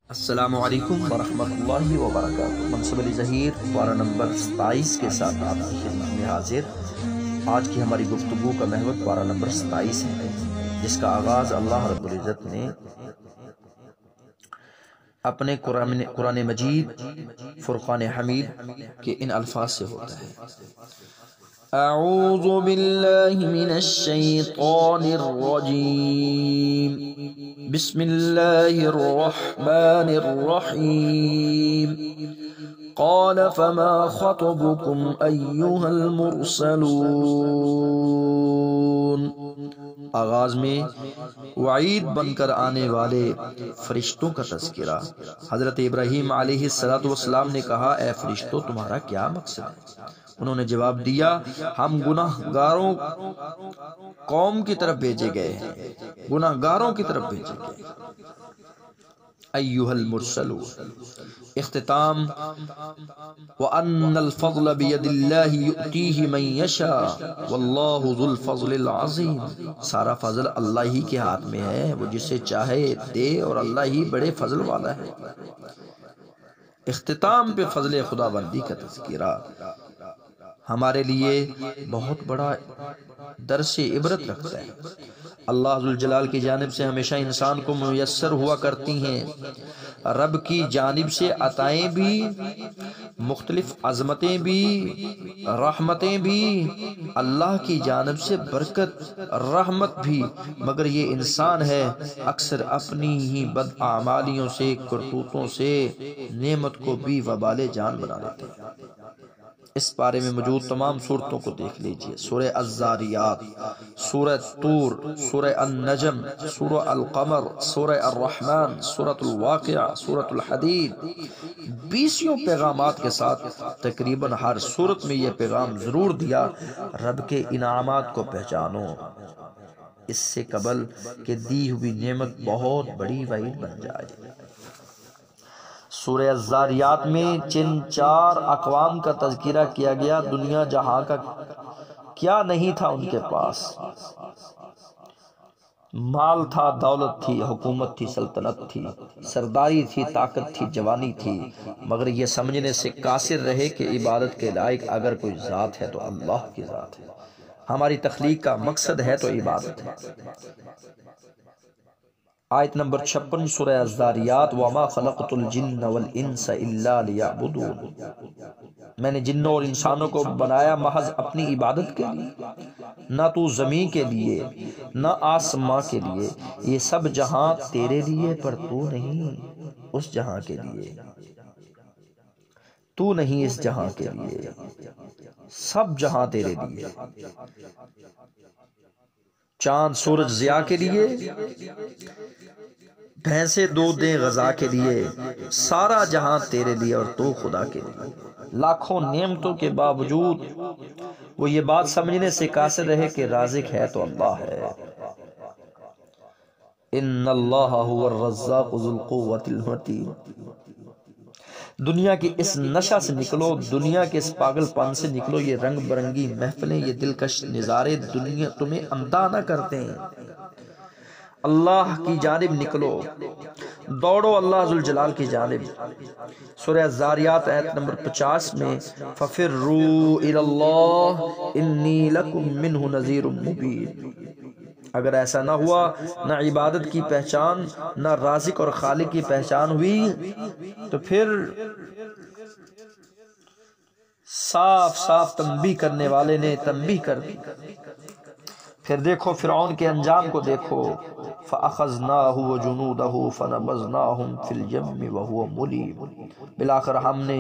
السلام علیکم ورحمۃ اللہ وبرکاتہ۔ منصب علی ظہیر پارہ نمبر 27 کے ساتھ آپ کی خدمت میں حاضر۔ آج کی ہماری گفتگو کا محور پارہ نمبر 27 ہے، جس کا آغاز اللہ رب العزت نے اپنے قرآن مجید فرقان حمید کے ان الفاظ سے ہوتا ہے: اعوذ باللہ من الشیطان الرجیم، بسم اللہ الرحمن الرحیم، قال فما خطبكم ایہا المرسلون۔ آغاز میں وعید بن کر آنے والے فرشتوں کا تذکرہ۔ حضرت ابراہیم علیہ السلام نے کہا، اے فرشتوں، تمہارا کیا مقصد ہے؟ انہوں نے جواب دیا، ہم گناہ گاروں قوم کی طرف بھیجے گئے ہیں، گناہ گاروں کی طرف بھیجے گئے۔ ایھا المرسلون، اختتام، وَأَنَّ الْفَضْلَ بِيَدِ اللَّهِ يُؤْتِيهِ مَن يَشَاءُ وَاللَّهُ ذُو الْفَضْلِ الْعَظِيمِ۔ سارا فضل اللہ ہی کے ہاتھ میں ہے، وہ جسے چاہے دے، اور اللہ ہی بڑے فضل والا ہے۔ اختتام پہ فضل خداوندی کا تذکرہ ہمارے لیے بہت بڑا درس عبرت رکھتا ہے۔ اللہ ذوالجلال کی جانب سے ہمیشہ انسان کو میسر ہوا کرتی ہیں، رب کی جانب سے عطائیں بھی، مختلف عظمتیں بھی، رحمتیں بھی، اللہ کی جانب سے برکت، رحمت بھی، مگر یہ انسان ہے اکثر اپنی ہی بداعمالیوں سے، کرتوتوں سے نعمت کو بھی وبال جان بنا لیتے ہیں۔ اس بارے میں موجود تمام صورتوں کو دیکھ لیجئے: سورہ الذاریات، سورہ طور، سورہ النجم، سورہ القمر، سورہ الرحمن، سورہ الواقعہ، سورہ الحدید۔ 20 پیغامات کے ساتھ تقریباً ہر صورت میں یہ پیغام ضرور دیا، رب کے انعامات کو پہچانو، اس سے قبل کہ دی ہوئی نعمت بہت بڑی وعید بن جائے۔ سورہ الذاریات میں جن 4 اقوام کا تذکرہ کیا گیا، دنیا جہاں کا کیا نہیں تھا ان کے پاس، مال تھا، دولت تھی، حکومت تھی، سلطنت تھی، سرداری تھی، طاقت تھی، جوانی تھی، مگر یہ سمجھنے سے قاصر رہے کہ عبادت کے لائق اگر کوئی ذات ہے تو اللہ کی ذات ہے، ہماری تخلیق کا مقصد ہے تو عبادت ہے۔ آیت نمبر 56 سورہ الذاریات: وَمَا خَلَقْتُ الْجِنَّ وَالْإِنسَ إِلَّا لِيَعْبُدُونِ۔ میں نے جنوں اور انسانوں کو بنایا محض اپنی عبادت کے لیے، نہ تو زمین کے لیے نہ آسماں کے لیے، یہ سب جہاں تیرے لیے، پر تو نہیں اس جہاں کے لیے، تو نہیں اس جہاں کے لیے، سب جہاں تیرے لیے۔ چاند سورج ضیاء کے لیے، بھینسیں دودھ غذا کے لیے، سارا جہاں تیرے لیے اور تو خدا کے لیے۔ لاکھوں نعمتوں کے باوجود وہ یہ بات سمجھنے سے قاصر رہے کہ رازق ہے تو اللہ ہے۔ ان اللہ هو الرزاق ذو القوة المتین۔ دنیا کی اس نشہ سے نکلو، دنیا کے اس پاگل پن سے نکلو، یہ رنگ برنگی محفلیں، یہ دلکش نظارے دنیا تمہیں اندھا نہ کرتے ہیں۔ اللہ کی جانب نکلو، دوڑو اللہ ذوالجلال کی جانب۔ سورہ الذاریات آیت نمبر 50 میں فَفِرُّوا إِلَى اللَّهِ إِنِّي لَكُم مِّنْهُ نَذِيرٌ مُّبِينٌ۔ اگر ایسا نہ ہوا، نہ عبادت کی پہچان، نہ رازق اور خالق کی پہچان ہوئی، تو پھر صاف صاف تنبیہ کرنے والے نے تنبیہ کر دی۔ پھر دیکھو فرعون کے انجام کو دیکھو، فَأَخَذْنَاهُ وَجُنُودَهُ فَنَبَذْنَاهُمْ فِي الْيَمِّ وَهُوَ مُلِيمٌ۔ بالآخر ہم نے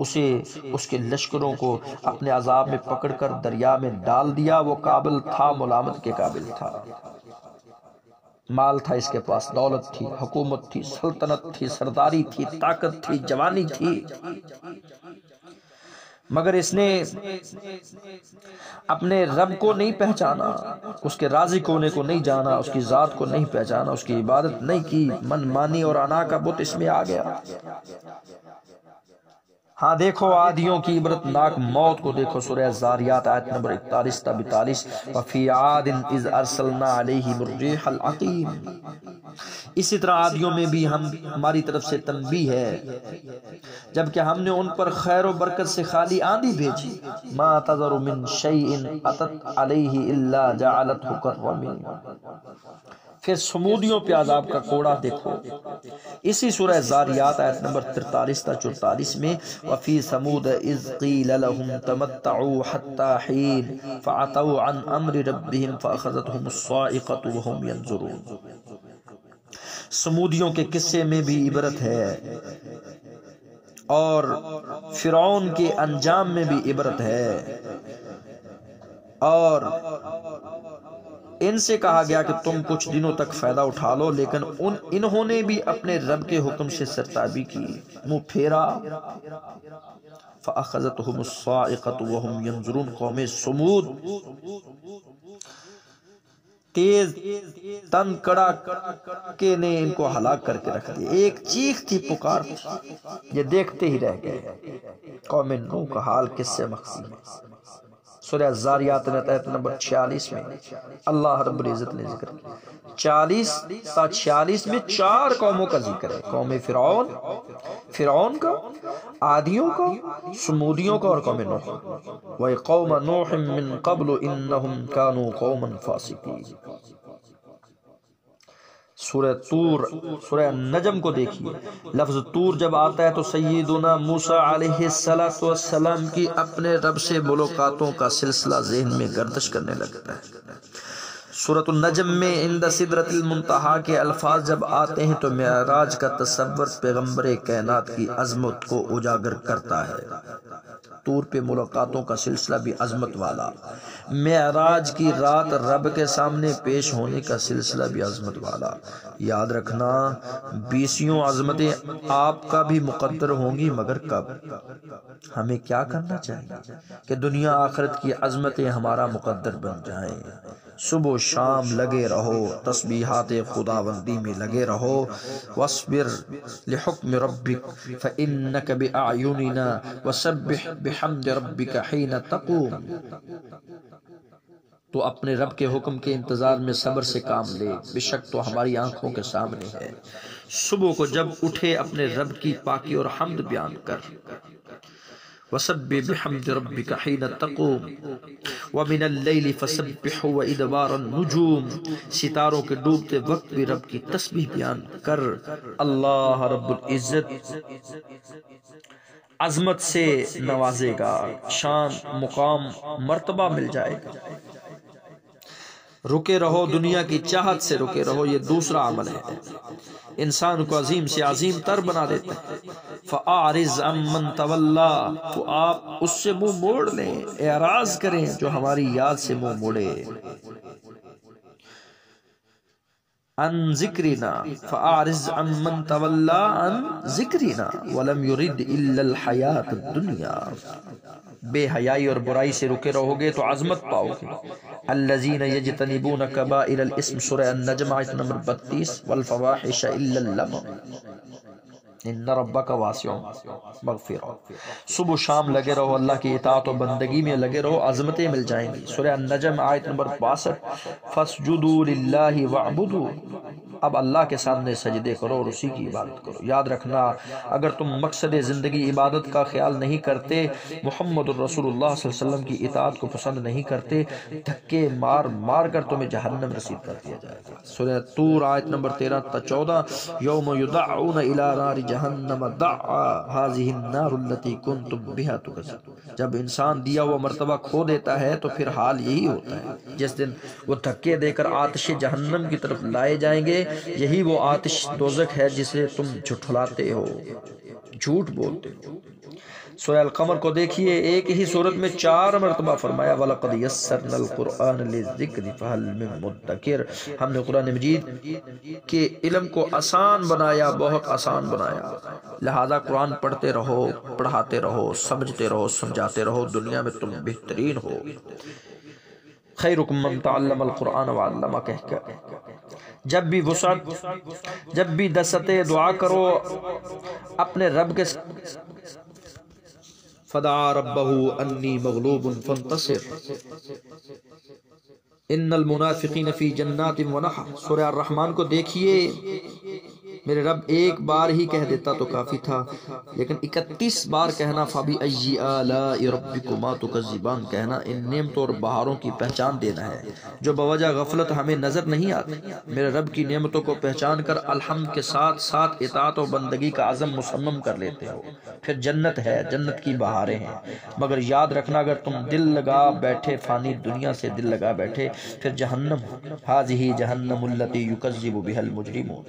اسے، اس کے لشکروں کو اپنے عذاب میں پکڑ کر دریا میں ڈال دیا، وہ قابل تھا، ملامت کے قابل تھا۔ مال تھا اس کے پاس، دولت تھی، حکومت تھی، سلطنت تھی، سرداری تھی، طاقت تھی، جوانی تھی، مگر اس نے اپنے رب کو نہیں پہچانا، اس کے رازق ہونے کو نہیں جانا، اس کی ذات کو نہیں پہچانا، اس کی عبادت نہیں کی، من مانی اور انا کا بت اس میں آ گیا۔ ہاں دیکھو عادیوں کی عبرت ناک موت کو دیکھو، سورہ زاریات آیت نمبر 41 تا 42، وفی عاد اذ ارسلنا علیہم الریح العقیم۔ اسی طرح عادیوں میں بھی ہماری طرف سے تنبیہ ہے، جبکہ ہم نے ان پر خیر و برکت سے خالی آندھی بھیجی، ما تذر من شیء اتت علیہ الا جعلتہ کالرمیم۔ پھر سمودیوں پہ عذاب کا کوڑا دیکھو، اسی سورہ زاریات آیت نمبر 43 تا 44 میں، وفی ثمود اذ قیل لهم تمتعوا حتی حین فعتوا عن امر ربهم فاخذتهم الصاعقۃ وهم ينظرون۔ سمودیوں کے قصے میں بھی عبرت ہے اور فرعون کے انجام میں بھی عبرت ہے، اور ان سے کہا گیا کہ تم کچھ دنوں تک فائدہ اٹھا لو، لیکن انہوں نے بھی اپنے رب کے حکم سے سرتابی کی، منہ پھیرا۔ فَأَخَذَتْهُمُ الصَّاعِقَةُ وَهُمْ يَنظُرُونَ۔ قوم سمود تیز تن کڑا کے نے ان کو ہلاک کر کے رکھ دیا، ایک چیخ تھی، پکار تھی، یہ دیکھتے ہی رہ گئے۔ قوم نوح کا حال کس سے مخصوص ہے؟ سورہ زاریات آیت نمبر 46 میں اللہ رب العزت نے ذکر کیا، 40 تا 46 میں 4 قوموں کا ذکر ہے، قوم فرعون کا، عادیوں کا، سمودیوں کا اور قوم نوح۔ وَقَوْمَ نُوحٍ مِّن قَبْلُ إِنَّهُمْ كَانُوا قَوْمًا فَاسِقِينَ۔ سورہ طور، سورہ نجم کو دیکھیے، لفظ طور جب آتا ہے تو سیدنا موسیٰ علیہ السلام کی اپنے رب سے ملاقاتوں کا سلسلہ ذہن میں گردش کرنے لگتا ہے۔ سورۃ النجم میں عند سدرۃ المنتہا کے الفاظ جب آتے ہیں تو معراج کا تصور پیغمبر کائنات کی عظمت کو اجاگر کرتا ہے۔ طور پہ ملاقاتوں کا سلسلہ بھی عظمت والا، معراج کی رات رب کے سامنے پیش ہونے کا سلسلہ بھی عظمت والا۔ یاد رکھنا 20 عظمتیں آپ کا بھی مقدر ہوں گی، مگر کب؟ ہمیں کیا کرنا چاہیے کہ دنیا آخرت کی عظمتیں ہمارا مقدر بن جائیں۔ صبح و شام لگے رہو، تسبیحات خداوندی میں لگے رہو۔ واصبر لحکم ربک فإنک بأعیننا وسبح بحمد ربک حین تقوم۔ تو اپنے رب کے حکم کے انتظار میں صبر سے کام لے، بے شک تو ہماری آنکھوں کے سامنے ہے۔ صبح کو جب اٹھے اپنے رب کی پاکی اور حمد بیان کر۔ وَسَبِّحْ بِحَمْدِ رَبِّكَ حِينَ تَقُومُ وَمِنَ اللَّيْلِ فَسَبِّحْهُ وَإِدْبَارَ النُّجُومِ۔ ستاروں کے ڈوبتے وقت بھی رب کی تسبیح بیان کر۔ اللہ رب العزت عظمت سے نوازے گا، شان، مقام، مرتبہ مل جائے گا۔ رکے رہو، دنیا کی چاہت سے رکے رہو، یہ دوسرا عمل ہے، انسان کو عظیم سے عظیم تر بنا دیتا ہے۔ فَأَعْرِضْ عَمَّنْ تَوَلَّى، تو آپ اس سے منہ موڑ لیں، اعراض کریں جو ہماری یاد سے منہ موڑے۔ عن ذکرنا فأعرض عمن تولى عن ذکرنا ولم يرد الا الحیات الدنیا۔ بے حیائی اور برائی سے رکے رہو گے تو عظمت پاؤ گے۔ الذین یجتنبون کبائر الاسم، سورہ النجم آیت نمبر 32، والفواحش الا اللمم ان ربک واسع مغفرہ۔ صبح و شام لگے رہو، اللہ کی اطاعت و بندگی میں لگے رہو، عظمتیں مل جائیں گی۔ سورہ النجم آیت نمبر 62، فاسجدوا للہ واعبدوا، اب اللہ کے سامنے سجدے کرو اور اسی کی عبادت کرو۔ یاد رکھنا اگر تم مقصد زندگی عبادت کا خیال نہیں کرتے، محمد الرسول اللہ صلی اللہ علیہ وسلم کی اطاعت کو پسند نہیں کرتے، دھکے مار مار کر تمہیں جہنم رسید کر دیا جائے گا۔ سورہ طور آیت نمبر 13 تا 14، یوم یدعون الی نار جہنم دعا ھذہ النار التی کنتم بہا تکذبون۔ جب انسان دیا ہوا مرتبہ کھو دیتا ہے تو پھر حال یہی ہوتا ہے، جس دن وہ دھکے دے کر آتش جہنم کی طرف لائے جائیں گے، یہی وہ آتش دوزخ ہے جسے تم جھٹلاتے ہو، جھوٹ بولتے ہو۔ سورہ القمر کو دیکھیے، ایک ہی صورت میں 4 مرتبہ فرمایا وَلَقَدْ يَسَّرْنَا الْقُرْآنَ لِلذِّكْرِ فَهَلْ مِن مُدَّكِرٍ۔ ہم نے قرآن مجید کے علم کو آسان بنایا، بہت آسان بنایا، لہذا قرآن پڑھتے رہو، پڑھاتے رہو، سمجھتے رہو، سمجھاتے رہو، دنیا میں تم بہترین ہو۔ خیرکم من تعلم القرآن وعلمہ کہہ کر جب بھی وسعت، جب بھی دستِ دعا کرو، اپنے رب کے فدعا ربه انی مغلوب فانتصر ان المنافقین فی جنات ونحر۔ سورہ الرحمن کو دیکھیے، میرے رب ایک بار ہی کہہ دیتا تو کافی تھا، لیکن 31 بار کہنا، فَبِأَيِّ آلَاءِ رَبِّكُمَا تُكَذِّبَانِ، کہنا ان نعمتوں اور بہاروں کی پہچان دینا ہے جو بوجہ غفلت ہمیں نظر نہیں آتی۔ میرے رب کی نعمتوں کو پہچان کر الحمد کے ساتھ ساتھ اطاعت و بندگی کا عزم مصمم کر لیتے ہو، پھر جنت ہے، جنت کی بہاریں ہیں۔ مگر یاد رکھنا اگر تم دل لگا بیٹھے، فانی دنیا سے دل لگا بیٹھے، پھر جہنم، ہذہ جہنم التی یکذب بها المجرمون۔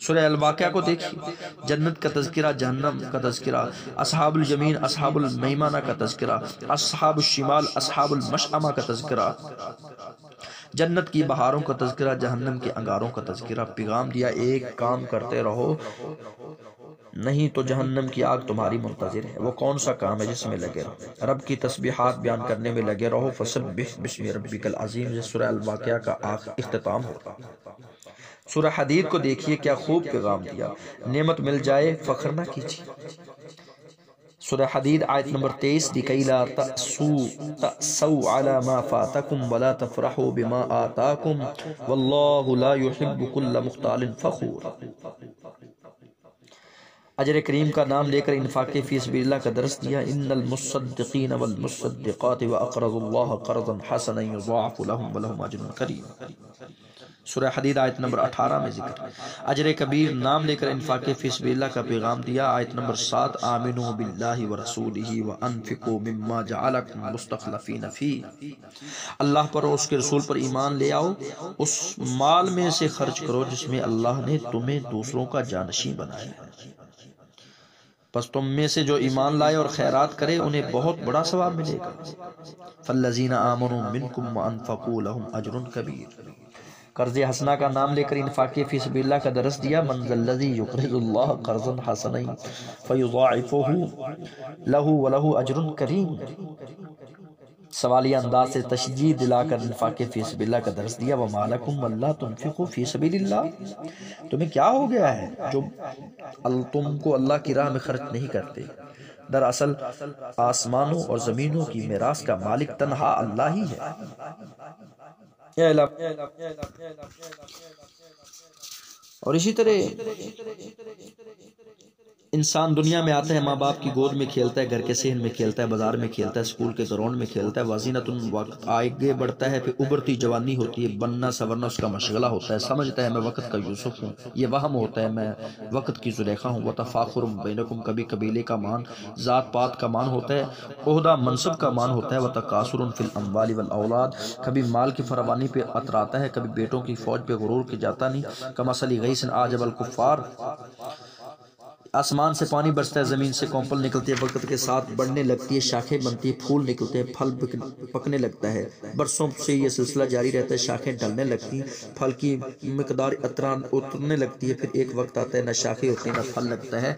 سورہ الواقعہ کو دیکھیے، جنت کا تذکرہ، جہنم کا تذکرہ، اصحاب الیمین اصحاب المیمانہ کا تذکرہ، اصحاب الشمال اصحاب المشأمہ کا تذکرہ، جنت کی بہاروں کا تذکرہ، جہنم کے انگاروں کا تذکرہ۔ پیغام دیا، ایک کام کرتے رہو، نہیں تو جہنم کی آگ تمہاری منتظر ہے۔ وہ کون سا کام ہے؟ جس میں لگے رہو، رب کی تسبیحات بیان کرنے میں لگے رہو۔ فسبح باسم ربک العظیم، یہ سورہ الواقعہ کا اختتام ہوگا۔ سورہ حدید کو دیکھیے، کیا خوب پیغام دیا، نعمت مل جائے فخر نہ کیجیے۔ سورہ حدید آیت نمبر 23، لِكَيْ لَا تَأْسَوْا عَلَى مَا فَاتَكُمْ وَلَا تَفْرَحُوا بِمَا آتَاكُمْ وَاللَّهُ لَا يُحِبُّ كُلَّ مُخْتَالٍ فَخُورٍ۔ اجر کریم کا نام لے کر انفاق فی سبیل اللہ کا درس دیا۔ ان المصدقین والمصدقات واقرضوا اللہ قرضا حسنا یضاعف لهم ولهم اجر کریم۔ سورہ حدید آیت نمبر 18 میں ذکر اجر کبیر نام لے کر انفاق فی سبیل اللہ کا پیغام دیا۔ آیت نمبر 7، آمنوا باللہ ورسولہ وانفقوا مما جعلکم مستخلفین فیہ، اللہ پر اور اس کے رسول پر ایمان لے آؤ، اس مال میں سے خرچ کرو جس میں اللہ نے تمہیں دوسروں کا جانشین بنایا ہے۔ پس تم میں سے جو ایمان لائے اور خیرات کرے انہیں بہت بڑا ثواب ملے گا۔ فالذین آمنوا منکم وانفقوا لهم اجر کبیر۔ قرض حسنہ کا نام لے کر انفاق فی سبیل اللہ کا درس دیا۔ من ذا الذی یقرض اللہ قرضا حسنا فیضاعفہ لہ ولہ اجر کریم۔ سوالیہ انداز سے تشجیع دلا کر انفاق فی سبیل اللہ کا درس دیا۔ وما لکم الا تنفقوا فی سبیل اللہ، تمہیں کیا ہو گیا ہے جو تم کو اللہ کی راہ میں خرچ نہیں کرتے؟ دراصل آسمانوں اور زمینوں کی میراث کا مالک تنہا اللہ ہی ہے۔ اور اسی طرح انسان دنیا میں آتا ہے، ماں باپ کی گود میں کھیلتا ہے، گھر کے صحن میں کھیلتا ہے، بازار میں کھیلتا ہے، اسکول کے گراؤنڈ میں کھیلتا ہے، وازینۃ وقت آگے بڑھتا ہے، پھر ابھرتی جوانی ہوتی ہے، بننا سورنا اس کا مشغلہ ہوتا ہے، سمجھتا ہے میں وقت کا یوسف ہوں، یہ وہم ہوتا ہے میں وقت کی زلیخا ہوں۔ وتفاخر بینکم، کبھی قبیلے کا مان، ذات پات کا مان ہوتا ہے، عہدہ منصب کا مان ہوتا ہے۔ وتکاثر فی الاموال والاولاد، کبھی مال کی فراوانی پہ اتراتا ہے، کبھی بیٹوں کی فوج پہ غرور کے جاتا نہیں۔ کمثل غیث اعجب الکفار، آسمان سے پانی برستا ہے، زمین سے کونپل نکلتی ہے، وقت کے ساتھ بڑھنے لگتی ہے، شاخیں بنتی ہیں، پھول نکلتے ہیں، پھل پکنے لگتا ہے، برسوں سے یہ سلسلہ جاری رہتا ہے، شاخیں ڈھلنے لگتی ہیں، پھل کی مقدار اترنے لگتی ہے، پھر ایک وقت آتا ہے نہ شاخیں ہوتی ہیں نہ پھل لگتا ہے،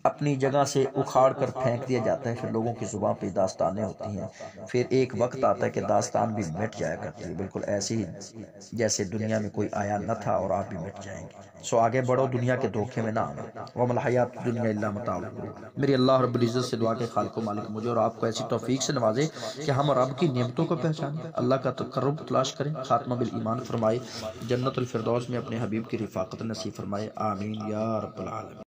اپنی جگہ سے اکھاڑ کر پھینک دیا جاتا ہے، پھر لوگوں کی زبان پہ داستانیں ہوتی ہیں، پھر ایک وقت آتا ہے کہ داستان بھی مٹ جایا کرتی ہے، بالکل ایسے ہی جیسے دنیا میں کوئی آیا نہ تھا اور آپ بھی مٹ جائیں گے۔ سو آگے بڑھو، دنیا کے دھوکے میں نہ آنا۔ وما الحیات الدنیا الا متاع الغرور۔ میری اللہ رب العزت سے دعا کہ خالق و مالک مجھے اور آپ کو ایسی توفیق سے نوازے کہ ہم رب کی نعمتوں کو پہچانیں، اللہ کا تقرب تلاش کریں، خاتمہ بالایمان فرمائے، جنت الفردوس میں اپنے حبیب کی رفاقت نصیب فرمائے، آمین یا رب العالمین۔